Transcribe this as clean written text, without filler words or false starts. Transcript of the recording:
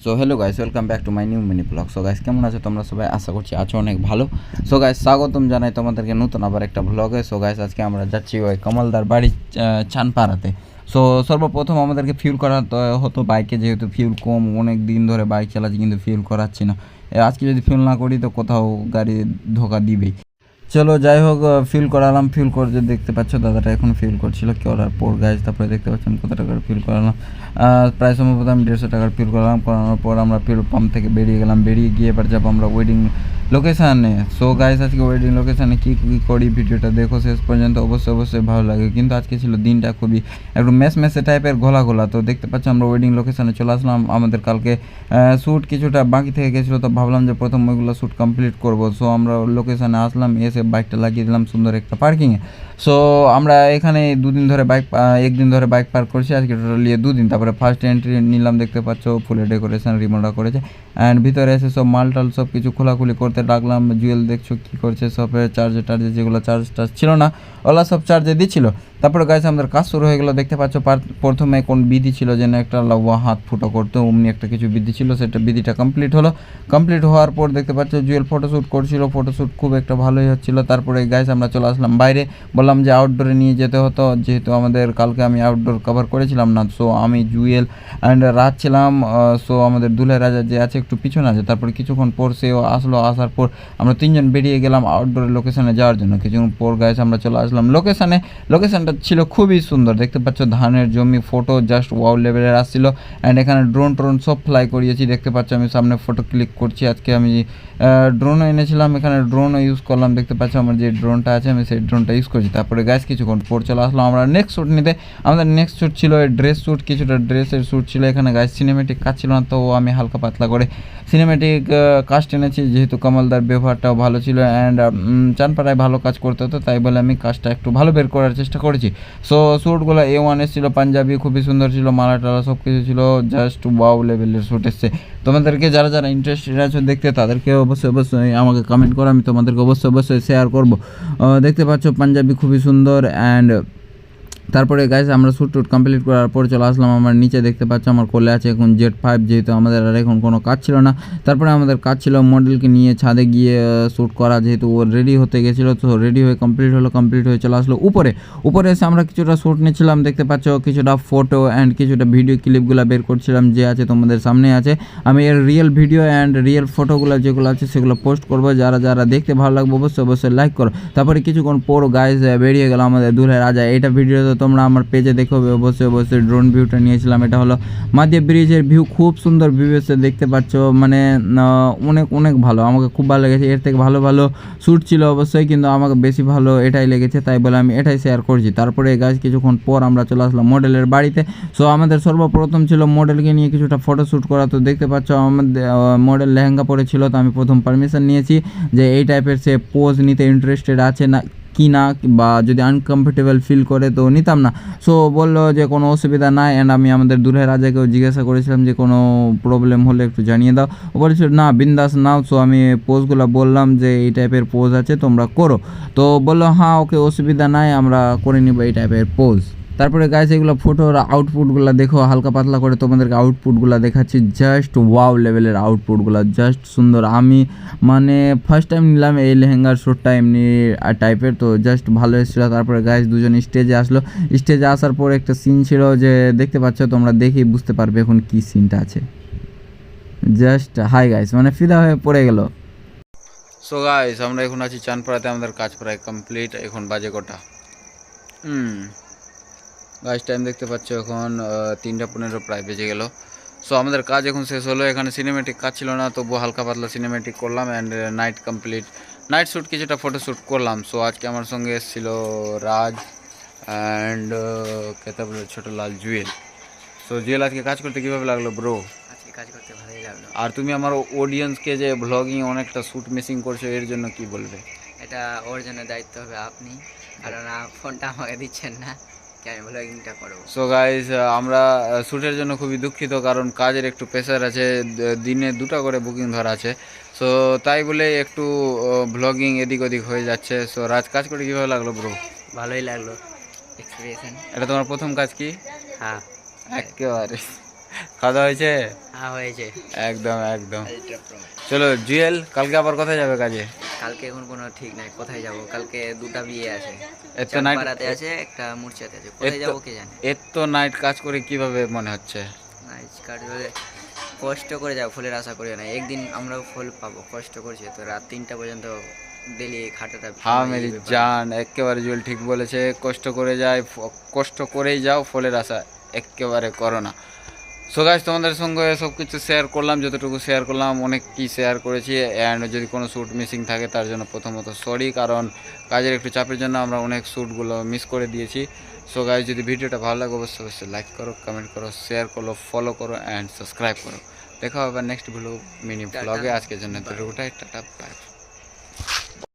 So hello guys, welcome back to my new mini blog. So guys, কেমন আছো তোমরা সবাই? আশা করছি আছো অনেক ভালো। সো গাইস, স্বাগতম জানাই তোমাদেরকে নতুন আবার একটা ব্লগে। সো গাইস, আজকে আমরা যাচ্ছি ওই কমলদার বাড়ি চানপাড়াতে। সো সর্বপ্রথম আমাদেরকে ফিউল করাতে হতো বাইকে, যেহেতু ফিউল কম, অনেক দিন ধরে বাইক চালাচ্ছি কিন্তু ফিউল করাচ্ছি না। আজকে যদি ফিউল না করি তো কোথাও গাড়ি ধোকা দিবেই। চলো যাই হোক, ফিল করালাম। ফিল করতে দেখতে পাচ্ছ দাদাটা এখন ফিল করছিল করার পর গাইজ, তারপরে দেখতে পাচ্ছেন কত টাকার ফিল করালাম। প্রায় সম্ভবত আমি 150 টাকার ফিল করালাম। করানোর পর আমরা ফিল পাম্প থেকে বেরিয়ে গেলাম। বেরিয়ে গিয়ে এবার যাবো আমরা ওয়েডিং লোকেশানে। সো গাইজ, আজকে ওয়েডিং লোকেশানে কী কী করি ভিডিওটা দেখো শেষ পর্যন্ত, অবশ্যই ভালো লাগে। কিন্তু আজকে ছিল দিনটা খুবই একটু মেসে টাইপের ঘোলা। তো দেখতে পাচ্ছ আমরা ওয়েডিং লোকেশানে চলে আসলাম। আমাদের কালকে শ্যুট কিছুটা বাকি থেকে গেছিলো, তো ভাবলাম যে প্রথম ওইগুলো শ্যুট কমপ্লিট করবো। সো আমরা লোকেশানে আসলাম, এসে বাইকটা লাগিয়ে দিলাম সুন্দর একটা পার্কিংয়ে। সো আমরা এখানে একদিন ধরে বাইক পার্ক করছি, আজকে টোটালি 2 দিন। তারপরে ফার্স্ট এন্ট্রি নিলাম, দেখতে পাচ্ছ ফুলের ডেকোরেশন রিমোটা করেছে। অ্যান্ড ভিতরে এসে সব মালটাল সব কিছু খোলাখুলি করতে ডাকলাম। জুয়েল দেখছো কী করছে, সবে চার্জে যেগুলো চার্জ ছিল না ওগুলো সব চার্জে দিচ্ছিলো। তারপরে গাইছে আমাদের কাজ শুরু হয়ে গেলো। দেখতে পাচ্ছ প্রথমে কোন বিধি ছিল যেন একটা হাত ফুটো করতো, অমনি একটা কিছু বিধি ছিল, সেটা বিধিটা কমপ্লিট হলো। কমপ্লিট হওয়ার পর দেখতে পাচ্ছ জুয়েল ফটোশ্যুট করছিল, ফটোশ্যুট খুব একটা ভালোই হচ্ছিলো। তারপরে গাইস আমরা চলে আসলাম বাইরে, বললাম যে আউটডোরে নিয়ে যেতে হতো, যেহেতু আমাদের কালকে আমি আউটডোর কভার করেছিলাম না। সো আমি জুয়েল অ্যান্ড রাজ ছিলাম। সো আমাদের দুলে রাজা যে আছে একটু পিছনে আছে। তারপরে কিছুক্ষণ পর সেও আসলো, আসার পর আমরা 3 জন বেরিয়ে গেলাম আউটডোরের লোকেশানে যাওয়ার জন্য। কিছুক্ষণ পর গাইস আমরা চলে আসলাম লোকেশানটা ছিল খুবই সুন্দর। দেখতে পাচ্ছ ধানের জমি, ফটো জাস্ট ওয়াও লেভেলের আসছিল। অ্যান্ড এখানে ড্রোন সব ফ্লাই করিয়েছি, দেখতে পাচ্ছ আমি সামনে ফটো ক্লিক করছি। আজকে আমি ড্রোনও এনেছিলাম, এখানে ড্রোনও ইউজ করলাম। দেখতে পাচ্ছ আমার যে ড্রোনটা আছে আমি সেই ড্রোনটা ইউজ করছি। তারপরে গাইস কিছুক্ষণ পর চলে আসলাম আমরা নেক্সট শ্যুট নিতে। আমাদের নেক্সট শ্যুট ছিল ড্রেস শ্যুট, কিছুটা ড্রেসের শ্যুট ছিল। এখানে গাইস সিনেমেটিক কাজ ছিল না, তো আমি হালকা পাতলা করে সিনেমেটিক কাজ টেনেছি, যেহেতু কমলদার ব্যবহারটাও ভালো ছিল। অ্যান্ড চানপাড়ায় ভালো কাজ করতে হতো, তাই বলে আমি কাজটা একটু ভালো বের করার চেষ্টা করেছি। সো শ্যুটগুলো A1 এসেছিলো, পাঞ্জাবি খুবই সুন্দর ছিল, মালা টালা সব কিছু ছিল, জাস্ট ওয়াও লেভেলের শ্যুট এসছে। তোমাদেরকে যারা ইন্টারেস্টেড আছো দেখতে, তাদেরকে অবশ্যই আমাকে কমেন্ট করো, আমি তোমাদেরকে অবশ্যই শেয়ার করবো। দেখতে পাচ্ছ পাঞ্জাবি খুবই সুন্দর। অ্যান্ড তারপরে গাইস আমরা শ্যুট কমপ্লিট করার পর চলে আসলাম আমার নিচে। দেখতে পাচ্ছ আমার কোলে আছে এখন Z5, যেহেতু আমাদের আর এখন কোনো কাজ ছিল না। তারপরে আমাদের কাজ ছিল মডেলকে নিয়ে ছাদে গিয়ে শ্যুট করা, যেহেতু ও রেডি হতে গেছিলো। তো রেডি হয়ে কমপ্লিট হয়ে চলে আসলো উপরে এসে আমরা কিছুটা শ্যুট নিচ্ছিলাম। দেখতে পাচ্ছ কিছুটা ফটো অ্যান্ড কিছুটা ভিডিও ক্লিপগুলো বের করছিলাম, যে আছে তোমাদের সামনে আছে। আমি এর রিয়েল ভিডিও অ্যান্ড রিয়েল ফটোগুলো যেগুলো আছে সেগুলো পোস্ট করবো। যারা দেখতে ভালো লাগবে অবশ্যই লাইক করো। তারপরে কিছুক্ষণ পর গাইস বেরিয়ে গেল আমাদের দুলে রাজা। এটা ভিডিও তোমরা আমার পেজে দেখো, অবশ্যই ড্রোন ভিউটা নিয়েছিলাম। এটা হলো মাদিয়া ব্রিজের ভিউ, খুব সুন্দর ভিউ এসে দেখতে পাচ্ছ, মানে অনেক ভালো, আমাকে খুব ভালো লেগেছে। এর থেকে ভালো শ্যুট ছিল অবশ্যই, কিন্তু আমাকে বেশি ভালো এটাই লেগেছে, তাই বলে আমি এটাই শেয়ার করছি। তারপরে গাইস কিছুক্ষণ পর আমরা চলে আসলাম মডেলের বাড়িতে। সো আমাদের সর্বপ্রথম ছিল মডেলকে নিয়ে কিছুটা ফটোশ্যুট করা। তো দেখতে পাচ্ছ আমাদের মডেল লেহেঙ্গা পরেছিল, তো আমি প্রথম পারমিশন নিয়েছি যে এই টাইপের সে পোজ নিতে ইন্টারেস্টেড আছে না কি না, বা যদি আনকমফোর্টেবল ফিল করে তো নিতাম না। সো বললো যে কোনো অসুবিধা নাই। অ্যান্ড আমি আমাদের দুলের রাজাকেও জিজ্ঞাসা করেছিলাম যে কোনো প্রবলেম হলে একটু জানিয়ে দাও, ও বলেছিল না বিন্দাস নাও। সো আমি পোজগুলো বললাম যে এই টাইপের পোজ আছে তোমরা করো, তো বললো হ্যাঁ ওকে অসুবিধা নাই, আমরা করে নিব এই টাইপের পোজ। তারপরে গাইস এগুলো ফটোর আউটপুটগুলো দেখো, হালকা পাতলা করে তোমাদেরকে আউটপুটগুলো দেখাচ্ছি। জাস্ট ওয়াও লেভেলের আউটপুটগুলো, জাস্ট সুন্দর। আমি মানে ফার্স্ট টাইম নিলাম এই লেহেঙ্গার শ্যুটটা এমনি টাইপের, তো জাস্ট ভালো এসেছিলো। তারপরে গাইস দুজন স্টেজে আসলো। স্টেজে আসার পর একটা সিন ছিল, যে দেখতে পাচ্ছ তোমরা, দেখেই বুঝতে পারবে এখন কি সিনটা আছে। জাস্ট হাই গাইস, মানে ফিদা হয়ে পড়ে গেল। সো গাইস আমরা এখন আছি চানপাড়াতে, আমাদের কাজ প্রায় কমপ্লিট। এখন বাজে কটা, গাইস টাইম দেখতে পাচ্ছ এখন 3:15 প্রায় বেজে গেল। সো আমাদের কাজ এখন শেষ হলো। এখানে সিনেমেটিক কাজ ছিল না, তবু হালকা পাতলা সিনেমেটিক করলাম। And night complete, night shoot কিছুটা ফটোশ্যুট করলাম। সো আজকে আমার সঙ্গে এসেছিল রাজ অ্যান্ড কেতা বলে ছোটো লাল জুয়েল। সো জুয়েল, আজকে কাজ করতে কীভাবে লাগলো ব্রো? আজকে কাজ করতে ভালোই লাগলো। আর তুমি আমার অডিয়েন্সকে যে ব্লগিং অনেকটা শ্যুট মিসিং করছো, এর জন্য কি বলবে? এটা ওর জন্য দায়িত্ব হবে আপনি, কারণ ফোনটা আমাকে দিচ্ছেন না, আমি ব্লগিংটা করবো। সো গাইজ আমরা শ্যুটের জন্য খুবই দুঃখিত, কারণ কাজের একটু প্রেশার আছে, দিনে 2টা করে বুকিং ধরা আছে। সো তাই বলে একটু ব্লগিং এদিক ওদিক হয়ে যাচ্ছে। সো রাজ, কাজ করে কীভাবে লাগলো ব্রো? ভালোই লাগলো এক্সপিরিয়েন্স। এটা তোমার প্রথম কাজ কি? হ্যাঁ একেবারে খাওয়া দাওয়া হয়েছে? হ্যাঁ হয়েছে। একদম একদম। Ultra Pro। চলো জুয়েল, কালকে আবার কোথায় যাবে কাজে? কালকে এখন কোনো ঠিক নাই কোথায় যাব, কালকে দুটা বিয়ে আছে, এত নাইট, চাঁদপাড়াতে আছে একটা মুর্শিদাতে আছে, কোথায় যাব কে জানে। এত নাইট কাজ করে কিভাবে মনে হচ্ছে? নাইট কাজ বলে কষ্ট করে যাও, ফুলের আশা করি না, একদিন আমরাও ফুল পাবো, কষ্ট করছি তো রাত 3টা পর্যন্ত ডেলি খাটাটা। হ্যাঁ মেরি জান, একেবারে জুয়েল ঠিক বলেছে, কষ্ট করে যায়, কষ্ট করেই যাও, ফলের আশা একেবারে করো না। সো গাইস, তোমাদের সঙ্গে সব কিছু শেয়ার করলাম, যতটুকু শেয়ার করলাম অনেক কি শেয়ার করেছি। অ্যান্ড যদি কোনো শ্যুট মিসিং থাকে তার জন্য প্রথমত সরি, কারণ কাজের একটু চাপের জন্য আমরা অনেক শ্যুটগুলো মিস করে দিয়েছি। সো গাইস, যদি ভিডিওটা ভালো লাগে অবশ্যই অবশ্যই লাইক করো, কমেন্ট করো, শেয়ার করো, ফলো করো অ্যান্ড সাবস্ক্রাইব করো। দেখা হবে নেক্সট মিনি ব্লগে। আজকের জন্য এতটুকুটাই, টাটা বাই।